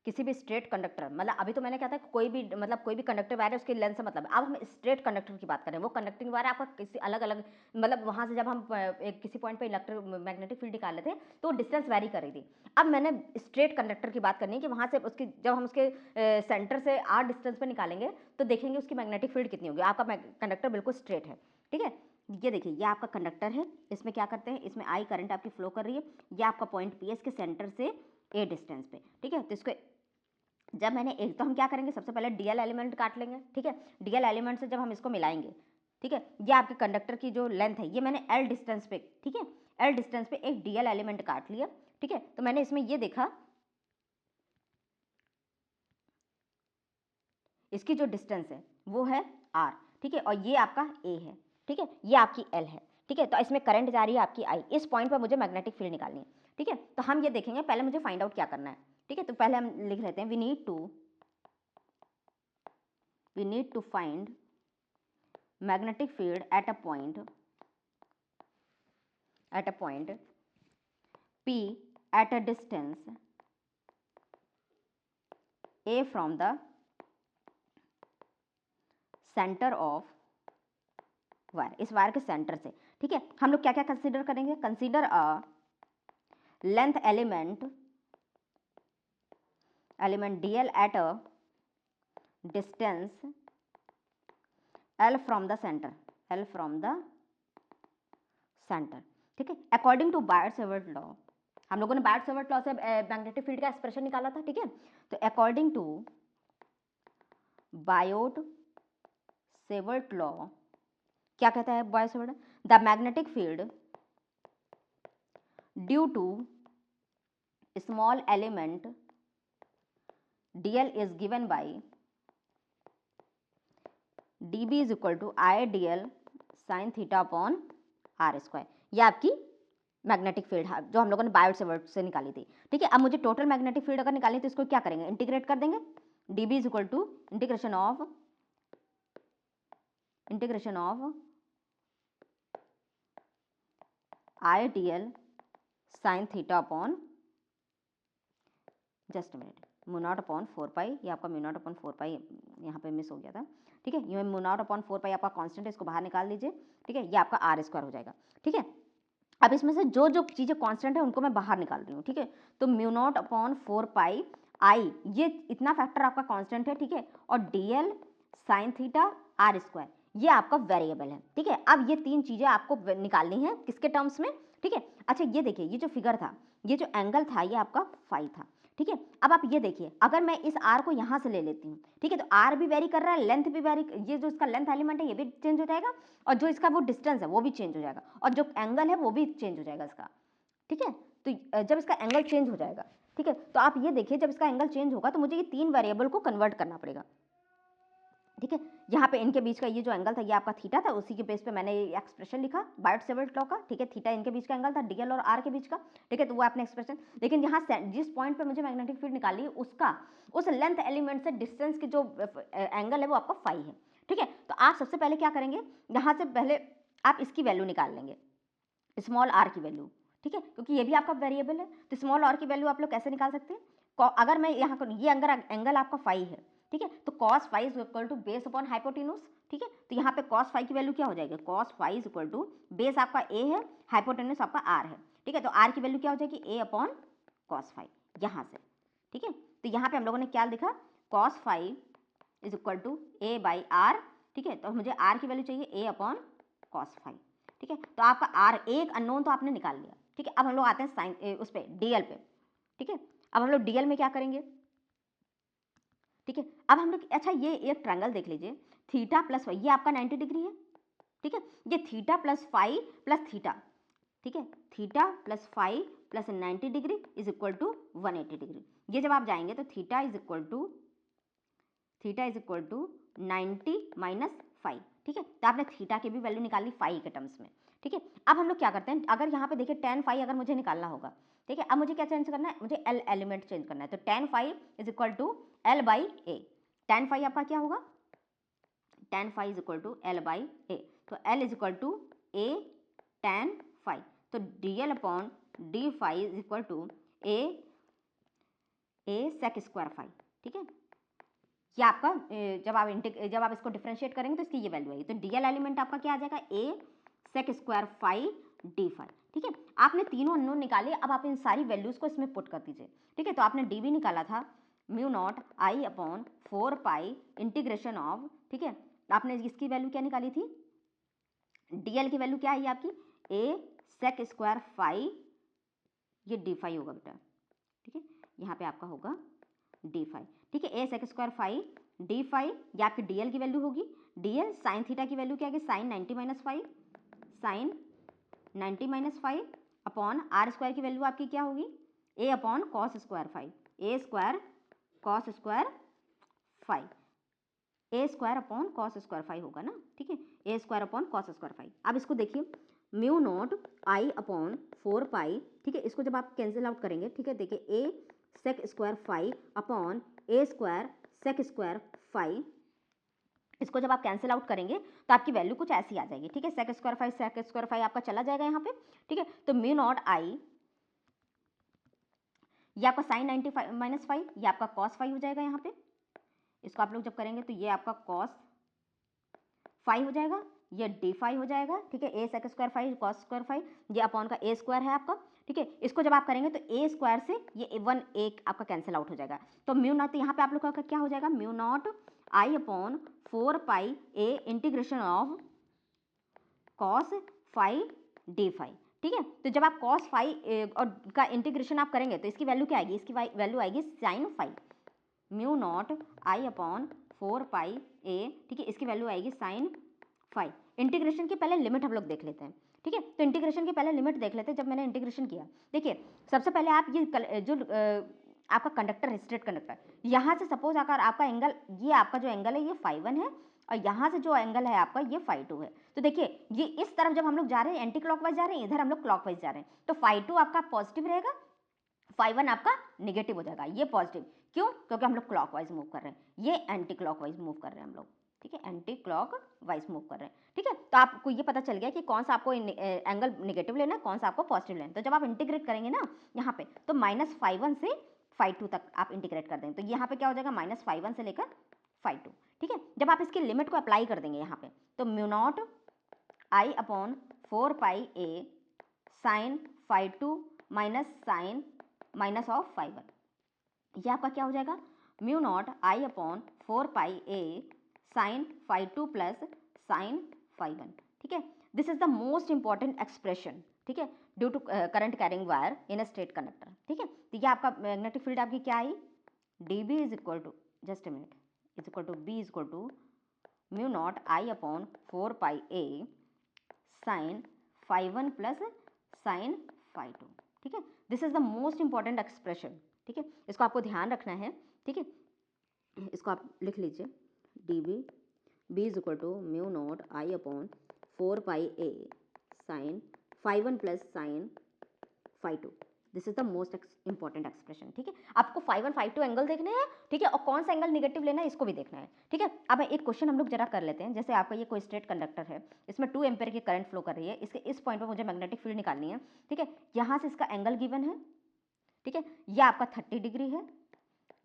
किसी भी स्ट्रेट कंडक्टर, मतलब अभी तो मैंने कहा था कोई भी, मतलब कोई भी कंडक्टर वायर है उसकी लेंथ से मतलब है। अब हम स्ट्रेट कंडक्टर की बात करें, वो कंडक्टिंग वायर आपका किसी अलग अलग, मतलब वहाँ से जब हम एक किसी पॉइंट पे मैग्नेटिक फील्ड निकाल लेते हैं तो डिस्टेंस वैरी कर रही थी। अब मैंने स्ट्रेट कंडक्टर की बात करनी है कि वहाँ से उसकी, जब हम उसके सेंटर से आर डिस्टेंस पे निकालेंगे तो देखेंगे उसकी मैग्नेटिक फील्ड कितनी होगी। आपका कंडक्टर बिल्कुल स्ट्रेट है। ठीक है, ये देखिए, ये आपका कंडक्टर है, इसमें क्या करते हैं, इसमें आई करंट आपकी फ्लो कर रही है, ये आपका पॉइंट पी है इसके सेंटर से ए डिस्टेंस पे। ठीक है, तो इसको जब मैंने एक, तो हम क्या करेंगे, सबसे पहले डीएल एलिमेंट काट लेंगे। ठीक है, डीएल एलिमेंट से जब हम इसको मिलाएंगे, ठीक है, ये आपके कंडक्टर की जो लेंथ है, ये मैंने एल डिस्टेंस पे, ठीक है, एल डिस्टेंस पे एक डीएल एलिमेंट काट लिया। ठीक है, तो मैंने इसमें ये देखा, इसकी जो डिस्टेंस है वो है आर। ठीक है, और ये आपका ए है। ठीक है, ये आपकी एल है। ठीक है, तो इसमें करंट जा रही है आपकी आई। इस पॉइंट पर मुझे मैग्नेटिक फील्ड निकालनी है। ठीक है, तो हम ये देखेंगे, पहले मुझे फाइंड आउट क्या करना है। ठीक है, तो पहले हम लिख लेते हैं, we need to find magnetic field at a point P at a distance A from the center of wire, इस वायर के सेंटर से। ठीक है, हम लोग क्या क्या कंसीडर करेंगे, consider a length element dl at a distance L from the center, ठीक है, अकॉर्डिंग टू बायोट-सेवर्ट लॉ। हम लोगों ने बायोट-सेवर्ट लॉ से मैग्नेटिक फील्ड का एक्सप्रेशन निकाला था। ठीक है, तो अकॉर्डिंग टू बायोट-सेवर्ट लॉ क्या कहता है Biot Savart, the magnetic field due to small element dl is given by dB is equal to I dl sin theta upon r square। ये आपकी मैग्नेटिक फील्ड है जो हम लोगों ने बायोट-सेवर्ट से निकाली थी। ठीक है, अब मुझे टोटल मैग्नेटिक फील्ड अगर निकालनी तो इसको क्या करेंगे, इंटीग्रेट कर देंगे। dB is equal to integration of I dl sin theta upon, just minute, mu naught upon 4 pi, ये आपका म्यू नॉट अपॉन 4 पाई यहाँ पे मिस हो गया था। ठीक है, ये म्यू नॉट अपॉन 4 पाई आपका कांस्टेंट है, इसको बाहर निकाल दीजिए। ठीक है, ये आपका आर स्क्वायर हो जाएगा। ठीक है, अब इसमें से जो जो चीज़ें कांस्टेंट है उनको मैं बाहर निकाल रही हूँ, ठीक है। तो म्यू नॉट अपॉन 4 पाई आई, ये इतना फैक्टर आपका कांस्टेंट है, ठीक है। और dl sine theta r square ये आपका वेरिएबल है, ठीक है। अब ये तीन चीज़ें आपको निकालनी है किसके टर्म्स में, ठीक है। अच्छा ये देखिए, ये जो फिगर था, ये जो एंगल था, ये आपका फाई था, ठीक है। अब आप ये देखिए, अगर मैं इस आर को यहाँ से ले लेती हूँ, ठीक है, तो आर भी वेरी कर रहा है, लेंथ भी वेरी, ये जो इसका लेंथ एलिमेंट है ये भी चेंज हो जाएगा, और जो इसका वो डिस्टेंस है वो भी चेंज हो जाएगा, और जो एंगल है वो भी चेंज हो जाएगा इसका, ठीक है। तो जब इसका एंगल चेंज हो जाएगा, ठीक है, तो आप ये देखिए, जब इसका एंगल चेंज होगा तो मुझे ये तीन वेरिएबल को कन्वर्ट करना पड़ेगा, ठीक है। यहाँ पे इनके बीच का ये जो एंगल था ये आपका थीटा था, उसी के बेस पे मैंने ये एक्सप्रेशन लिखा बायोट-सेवर्ट लॉ का, ठीक है। थीटा इनके बीच का एंगल था, डीएल और आर के बीच का, ठीक है। तो वो आपने एक्सप्रेशन, लेकिन यहाँ जिस पॉइंट पे मुझे मैग्नेटिक फील्ड निकाली है उसका, उस लेंथ एलिमेंट से डिस्टेंस की जो एंगल है वो आपका फाई है, ठीक है। तो आप सबसे पहले क्या करेंगे, यहाँ से पहले आप इसकी वैल्यू निकाल लेंगे, स्मॉल आर की वैल्यू, ठीक है, क्योंकि ये भी आपका वेरिएबल है। तो स्मॉल आर की वैल्यू आप लोग कैसे निकाल सकते हैं, अगर मैं यहाँ ये एंगल आपका फाई है, ठीक है, तो cos phi is equal to base upon hypotenuse, ठीक है। तो यहाँ पे कॉस फाई की वैल्यू क्या हो जाएगी, cos phi is equal to base आपका ए है, हाइपोटेन्यूज आपका आर है, ठीक है। तो आर की वैल्यू क्या हो जाएगी, ए अपॉन कॉस फाई, यहाँ से, ठीक है। तो यहाँ पे हम लोगों ने क्या लिखा, cos phi is equal to a by r, ठीक है। तो मुझे आर की वैल्यू चाहिए ए अपॉन कॉस फाई, ठीक है। तो आपका आर एक अननोन तो आपने निकाल लिया, ठीक है। अब हम लोग आते हैं साइन उस पर डीएल पे, ठीक है। अब हम लोग डीएल में क्या करेंगे, ठीक है। अब हम लोग, अच्छा ये एक ट्रायंगल देख लीजिए, थीटा प्लस फाई, ये आपका 90 डिग्री है, ठीक है। ये theta plus phi plus theta, ठीक है, theta plus phi plus 90 degree is equal to 180 degree. ये जब आप जाएंगे तो theta is equal to 90 minus five, ठीक है। तो आपने थीटा की भी वैल्यू निकाली फाई के टर्म्स में, ठीक है। अब हम लोग क्या करते हैं, अगर यहाँ पे देखिए टेन फाई अगर मुझे निकालना होगा, ठीक है। अब मुझे क्या चेंज करना है, मुझे एल एलिमेंट चेंज करना है, तो tan phi is equal to L by A. Tan phi आपका क्या होगा, tan phi is equal to L by A, तो L is equal to A tan phi, तो D L upon D phi is equal to A sec square phi, ठीक है। ये आपका जब आप इसको डिफरेंशिएट करेंगे तो इसकी ये वैल्यू आएगी, तो डीएल एलिमेंट आपका क्या आ जाएगा, A sec square phi D phi, ठीक है। आपने तीनों अननोन निकाले, अब आप इन सारी वैल्यूज को इसमें पुट कर दीजिए, ठीक है। तो आपने डी भी निकाला था, mu naught I upon 4 pi integration of, ठीक है। आपने इसकी वैल्यू क्या निकाली थी, डीएल की वैल्यू क्या है आपकी, ए सेक स्क्वायर फाई, ये डी फाई होगा बेटा, ठीक है। यहाँ पे आपका होगा डी फाई, ठीक है। A sec square phi D phi, ये आपकी डीएल की वैल्यू होगी। डीएल साइन थीटा की वैल्यू क्या है, sine 90 minus five, sine 90 minus five upon are square की वैल्यू आपकी क्या होगी, A upon cos square five, A square cos square five, A square upon cos square five होगा ना, ठीक है। A square upon cos square five. अब इसको देखिए, म्यू नॉट आई अपॉन 4 पाई, ठीक है। इसको जब आप कैंसिल आउट करेंगे, ठीक है, देखिए ए सेक स्क्वायर फाइव अपॉन ए स्क्वायर सेक स्क्वायर फाइव, इसको जब आप कैंसिल आउट करेंगे तो आपकी वैल्यू कुछ ऐसी आ जाएगी, ठीक है। सेक स्क्वायर फाइव आपका चला जाएगा यहाँ पे, ठीक है। तो म्यू नॉट आई, ये आपका साइन 90 माइनस फाइव, ये आपका कॉस फाइव हो जाएगा यहाँ पे, इसको आप लोग जब करेंगे तो ये आपका कॉस फाइव हो जाएगा, ये डी फाइव हो जाएगा, ठीक है। A sec square five cos square five, ये अपॉन का ए स्क्वायर है आपका, ठीक है। इसको जब आप करेंगे तो ए स्क्वायर से ये वन एक आपका कैंसिल आउट हो जाएगा, तो म्यू नॉट, तो यहाँ पे आप लोग का क्या हो जाएगा, mu naught I upon 4 pi a integration of cos five D five, ठीक है। तो जब आप कॉस फाइव और का इंटीग्रेशन आप करेंगे तो इसकी वैल्यू क्या आएगी, इसकी वैल्यू आएगी sign five, mu naught I upon 4 pi ए, ठीक है, इसकी वैल्यू आएगी साइन फाइव। इंटीग्रेशन की पहले लिमिट हम लोग देख लेते हैं, ठीक है। तो इंटीग्रेशन की पहले लिमिट देख लेते हैं। जब मैंने इंटीग्रेशन किया, देखिए सबसे पहले आप ये जो आपका कंडक्टर है, स्ट्रेट कंडक्टर, यहाँ से सपोज अगर आपका एंगल, ये आपका जो एंगल है ये फाई वन है, और यहाँ से जो एंगल है आपका ये फाई टू है। तो देखिए ये इस तरफ जब हम लोग जा रहे हैं एंटी क्लॉकवाइज जा रहे हैं, इधर हम लोग क्लॉकवाइज जा रहे हैं, तो फाई टू आपका पॉजिटिव रहेगा, फाई वन आपका निगेटिव हो जाएगा, ये पॉजिटिव, क्यों, क्योंकि हम लोग क्लॉकवाइज मूव कर रहे हैं, ये एंटी क्लॉकवाइज मूव कर रहे हैं हम लोग, ठीक है, एंटी क्लॉकवाइज मूव कर रहे हैं, ठीक है। तो आपको ये पता चल गया कि कौन सा आपको एंगल निगेटिव लेना है, कौन सा आपको पॉजिटिव लेना है। तो जब आप इंटीग्रेट करेंगे ना यहाँ पे, तो माइनस फाई वन से फाई टू तक आप इंटीग्रेट कर देंगे, तो यहाँ पे क्या हो जाएगा, माइनस फाई वन से लेकर फाई टू, ठीक है। जब आप इसकी लिमिट को अप्लाई कर देंगे यहाँ पे, तो mu naught I upon 4 pi A sine phi two minus sine minus of phi one, ये आपका क्या हो जाएगा, mu naught I upon 4 pi sine phi two plus sine phi one. ठीक है, this is the most important expression, ठीक है, due to current carrying wire in a straight conductor. ठीक है, तो ये आपका मैग्नेटिक फील्ड आपकी क्या I, D B is equal to, just a minute, is equal to B is equal to mu naught I upon 4 pi sine phi one plus sine phi two. ठीक है, this is the most important expression. ठीक है, इसको आपको ध्यान रखना है। ठीक है, इसको आप लिख लीजिए, d B is equal to mu naught I upon 4 pi sine phi one plus sine phi two. This is the most important expression. ठीक है, आपको phi one phi two angle देखने हैं, ठीक है, और कौन सा एंगल निगेटिव लेना है इसको भी देखना है। ठीक है, अब एक क्वेश्चन हम लोग जरा कर लेते हैं। जैसे आपका ये कोई स्ट्रेट कंडक्टर है, इसमें 2 एम्पेयर की करंट फ्लो कर रही है, इसके इस पॉइंट पर मुझे मैग्नेटिक फील्ड निकालनी है। ठीक है, यहाँ से इसका एंगल गिवन है, ठीक है, ये आपका 30 डिग्री है,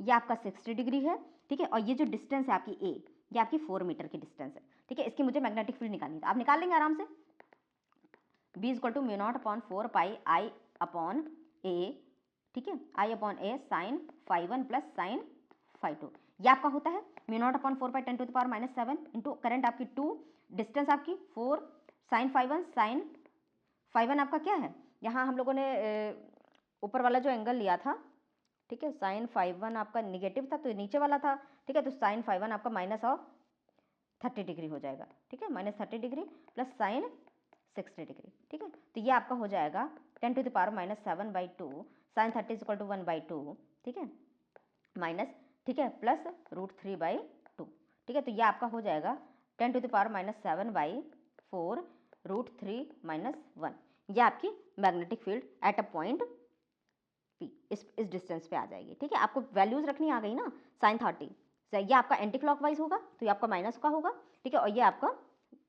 ये आपका 60 डिग्री है। ठीक है, और ये जो डिस्टेंस है आपकी ए, ये आपकी 4 मीटर की डिस्टेंस है। ठीक है, इसकी मुझे मैग्नेटिक फील्ड निकालनी है, आप निकाल लेंगे आराम से। B is equal to mu naught upon 4 pi I upon A, ठीक है, I upon A sine phi one plus sine phi two, ये आपका होता है mu naught upon 4 pi 10 to the power -7 into current आपकी 2, डिस्टेंस आपकी 4, sign phi one आपका क्या है, यहाँ हम लोगों ने ऊपर वाला जो एंगल लिया था, ठीक है, साइन फाई वन आपका निगेटिव था तो नीचे वाला था। ठीक है, तो साइन फाई वन आपका माइनस ऑफ 30 डिग्री हो जाएगा। ठीक है, -30 डिग्री प्लस साइन 60 डिग्री। ठीक है, तो ये आपका हो जाएगा 10 to the power -7/2 sine 30 equal to 1/2। ठीक है, माइनस, ठीक है, प्लस √3/2। ठीक है, तो ये आपका हो जाएगा 10 टू द पावर -7/4 √3 - 1। ये आपकी magnetic field at a point P इस डिस्टेंस पे आ जाएगी। ठीक है, आपको वैल्यूज रखनी आ गई ना, साइन 30, ये आपका एंटी क्लॉकवाइज होगा तो ये आपका माइनस का होगा। ठीक है, और ये आपका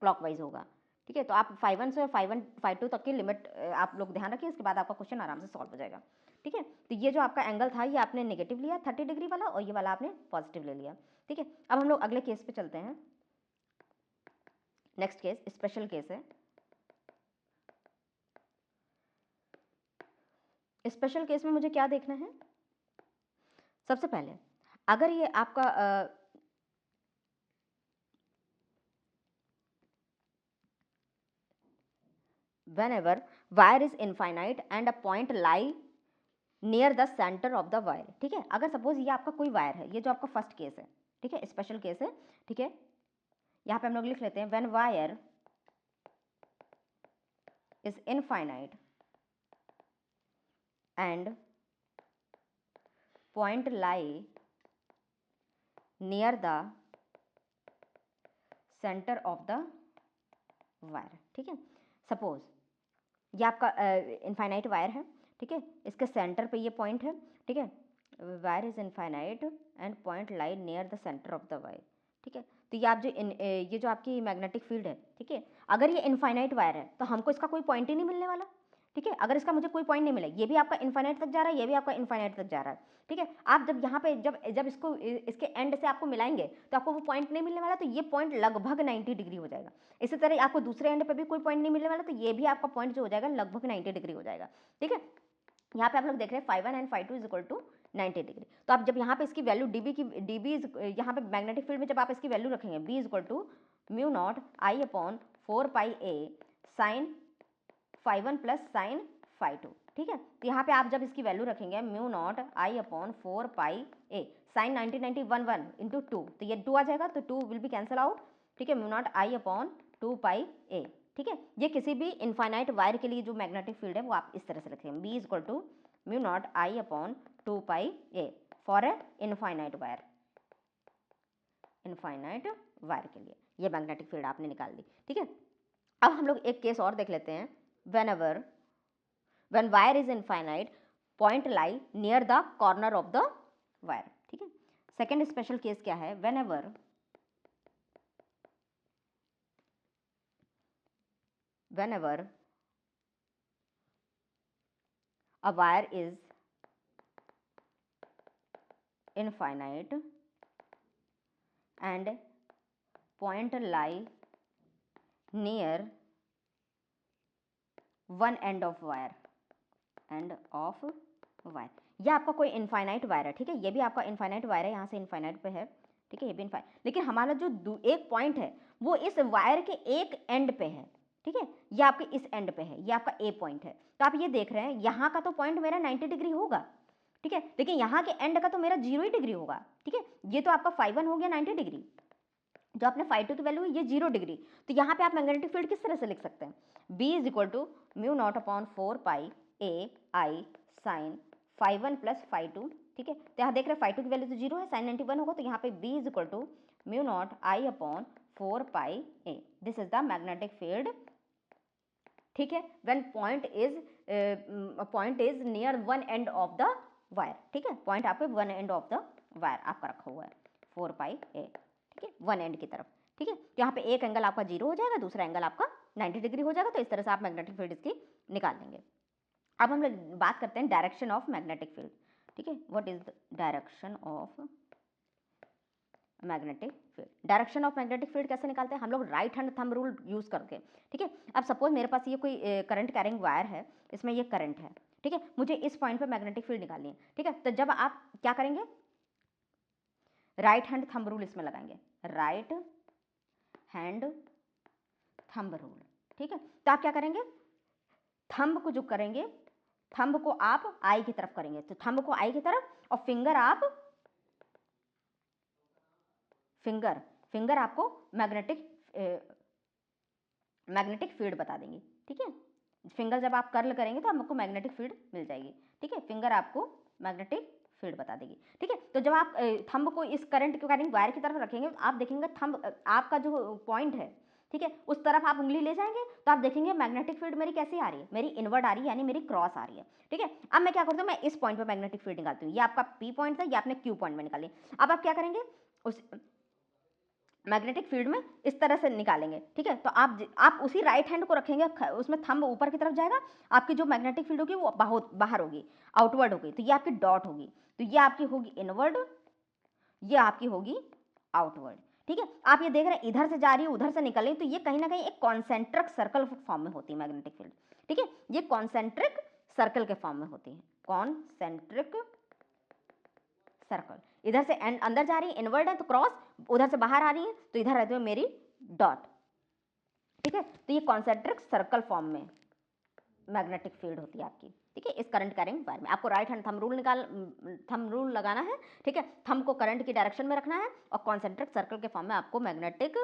क्लॉकवाइज होगा। ठीक है, तो आप फाई वन से फाई टू तक की लिमिट आप लोग ध्यान रखिए, इसके बाद आपका क्वेश्चन आराम से सॉल्व हो जाएगा। ठीक है, तो ये जो आपका एंगल था ये आपने नेगेटिव लिया 30 डिग्री वाला, और ये वाला आपने पॉजिटिव ले लिया। ठीक है, अब हम लोग अगले केस पे चलते हैं। नेक्स्ट केस स्पेशल केस है। स्पेशल केस में मुझे क्या देखना है, सबसे पहले अगर ये आपका whenever wire is infinite and a point lie near the center of the wire। ठीक है, अगर सपोज ये आपका कोई वायर है, ये जो आपका फर्स्ट केस है, ठीक है, स्पेशल केस है। ठीक है, यहाँ पे हम लोग लिख लेते हैं when wire is infinite and point lie near the center of the wire। ठीक है, सपोज ये आपका इनफाइनाइट वायर है। ठीक है, इसके सेंटर पे ये पॉइंट है। ठीक है, wire is infinite and point lie near the centre of the wire. ठीक है, तो ये आप जो ये जो आपकी मैग्नेटिक फील्ड है, ठीक है, अगर ये इनफाइनाइट वायर है तो हमको इसका कोई पॉइंट ही नहीं मिलने वाला। ठीक है, अगर इसका मुझे कोई पॉइंट नहीं मिला, ये भी आपका इनफाइनाइट तक जा रहा है, ये भी आपका इनफाइनाइट तक जा रहा है। ठीक है, आप जब यहाँ पे जब जब इसको इसके एंड से आपको मिलाएंगे तो आपको वो पॉइंट नहीं मिलने वाला, तो ये पॉइंट लगभग 90 डिग्री हो जाएगा। इसी तरह आपको दूसरे एंड पे भी कोई पॉइंट नहीं मिलने वाला, तो ये भी आपका पॉइंट जो हो जाएगा लगभग 90 डिग्री हो जाएगा। ठीक है, यहाँ पे आप लोग देख रहे हैं phi one and phi two is equal to 90 degree. तो आप जब यहाँ पे इसकी वैल्यू डीबी यहाँ पे मैग्नेटिक फील्ड में जब आप इसकी वैल्यू रखेंगे B is equal to mu naught I upon 4 pi sine phi one plus sine phi two. ठीक है, तो यहाँ पे आप जब इसकी वैल्यू रखेंगे mu naught I upon 4 pi sign 90 90 1 1 into 2, तो ये 2 आ जाएगा, तो 2 विल बी कैंसल आउट। ठीक है, म्यू नॉट आई अपॉन 2 पाई। ठीक है, ये किसी भी इनफाइनाइट वायर के लिए जो मैग्नेटिक फील्ड है वो आप इस तरह से लिखेंगे, B is equal to mu naught I upon 2 pi for a infinite wire. Infinite wire के लिए ये मैग्नेटिक फील्ड आपने निकाल दी। ठीक है, अब हम लोग एक केस और देख लेते हैं। when wire is infinite, point lie near the corner of the wire। ठीक है, सेकेंड स्पेशल केस क्या है, whenever a wire is infinite and point lie near one end of wire, end of wire, ये आपका कोई infinite wire है, ठीक है, ये भी आपका इनफाइनाइट वायर है, यहाँ से इनफाइनाइट पे है, ठीक है, ये भी इनफाइनाइट, लेकिन हमारा जो एक पॉइंट है वो इस वायर के एक एंड पे है, ठीक है, ये आपके इस एंड पे है, ये आपका ए पॉइंट है। तो आप ये देख रहे हैं यहाँ का तो पॉइंट मेरा 90 डिग्री होगा, ठीक है, लेकिन यहाँ के एंड का तो मेरा 0 डिग्री होगा, ठीक है, ये तो आपका φ1 हो गया 90 डिग्री, जो आपने φ2 की वैल्यू है ये 0 डिग्री। तो यहाँ पे आप मैग्नेटिक फील्ड किस तरह से लिख सकते हैं, B is equal to mu naught upon 4 pi A I sine φ1 plus φ2, ठीक है, तो यहाँ देख रहे हैं φ2 की वैल्यू तो 0 है, साइन 91 होगा, तो यहाँ पे B is equal to mu naught I upon 4 pi a, this is the magnetic field, ठीक है, when point is near one end of the wire, ठीक है, पॉइंट आपके one end of the wire आपका रखा हुआ है 4 पाई ए, ठीक है, वन एंड की तरफ, ठीक है, यहाँ पे एक एंगल आपका 0 हो जाएगा, दूसरा एंगल आपका 90 डिग्री हो जाएगा, तो इस तरह से आप मैग्नेटिक फील्ड इसकी निकाल लेंगे। अब हम लोग बात करते हैं डायरेक्शन ऑफ मैग्नेटिक फील्ड, ठीक है, what is the direction of magnetic field. Direction of magnetic field कैसे निकालते हैं हम लोग, right hand thumb rule use करके, ठीक है। अब सपोज मेरे पास ये कोई करंट कैरिंग वायर है, इसमें ये करंट है, ठीक है, मुझे इस पॉइंट पे मैग्नेटिक फील्ड निकालनी है, ठीक है, तो जब आप क्या करेंगे, राइट हैंड थंब रूल इसमें लगाएंगे, राइट हैंड थंब रूल, ठीक है, तो आप क्या करेंगे, थंब को जो करेंगे, थंब को आप आई की तरफ करेंगे, तो थंब को आई की तरफ और फिंगर आपको मैग्नेटिक फील्ड बता देंगी, ठीक है, फिंगर जब आप कर्ल करेंगे तो आपको मैग्नेटिक फील्ड मिल जाएगी, ठीक है, फिंगर आपको मैग्नेटिक फील्ड बता देगी, ठीक है। तो जब आप थंब को इस करंट के अकॉर्डिंग वायर की तरफ रखेंगे तो आप देखेंगे थंब आपका जो पॉइंट है, ठीक है, उस तरफ आप उंगली ले जाएंगे तो आप देखेंगे मैग्नेटिक फील्ड मेरी कैसी आ रही है, मेरी इनवर्ड आ रही है, यानी मेरी क्रॉस आ रही है, ठीक है। अब मैं क्या करता हूँ, मैं इस पॉइंट पे मैग्नेटिक फील्ड निकालती हूँ, ये आपका पी पॉइंट था, ये आपने क्यू पॉइंट में निकाली। अब आप क्या करेंगे, उस मैग्नेटिक फील्ड में इस तरह से निकालेंगे, ठीक है, तो आप उसी राइट हैंड को रखेंगे, उसमें थंब ऊपर की तरफ जाएगा, आपकी जो मैग्नेटिक फील्ड होगी वो बाहर होगी, आउटवर्ड होगी, तो ये आपकी डॉट होगी, तो ये आपकी होगी इनवर्ड, ये आपकी होगी आउटवर्ड, ठीक है। आप ये देख रहे हैं इधर से जा रही है उधर से निकल रही, तो ये कहीं ना कहीं एक कॉन्सेंट्रिक सर्कल फॉर्म में होती है मैग्नेटिक फील्ड, ठीक है, ये कॉन्सेंट्रिक सर्कल के फॉर्म में होती है, कॉन्सेंट्रिक सर्कल, इधर से अंदर जा रही है इनवर्ड है तो क्रॉस, उधर से बाहर आ रही है तो इधर रहती है मेरी डॉट, ठीक है, तो ये कॉन्सेंट्रिक सर्कल फॉर्म में मैग्नेटिक फील्ड होती है आपकी, ठीक है, इस करंट कैरिंग वायर में। आपको राइट हैंड थंब रूल लगाना है, ठीक है, थंब को करंट की डायरेक्शन में रखना है और कॉन्सेंट्रिक सर्कल के फॉर्म में आपको मैग्नेटिक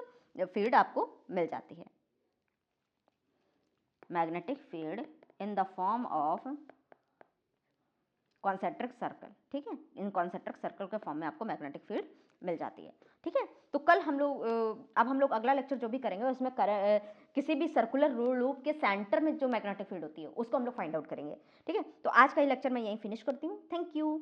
फील्ड आपको मिल जाती है, magnetic field in the form of concentric circle, ठीक है, इन कॉन्सेंट्रिक सर्कल के फॉर्म में आपको मैग्नेटिक फील्ड मिल जाती है, ठीक है। तो कल हम लोग अब हम लोग अगला लेक्चर जो भी करेंगे उसमें किसी भी सर्कुलर लूप के सेंटर में जो मैग्नेटिक फील्ड होती है उसको हम लोग फाइंड आउट करेंगे, ठीक है। तो आज का ये लेक्चर मैं यहीं फिनिश करती हूँ, थैंक यू।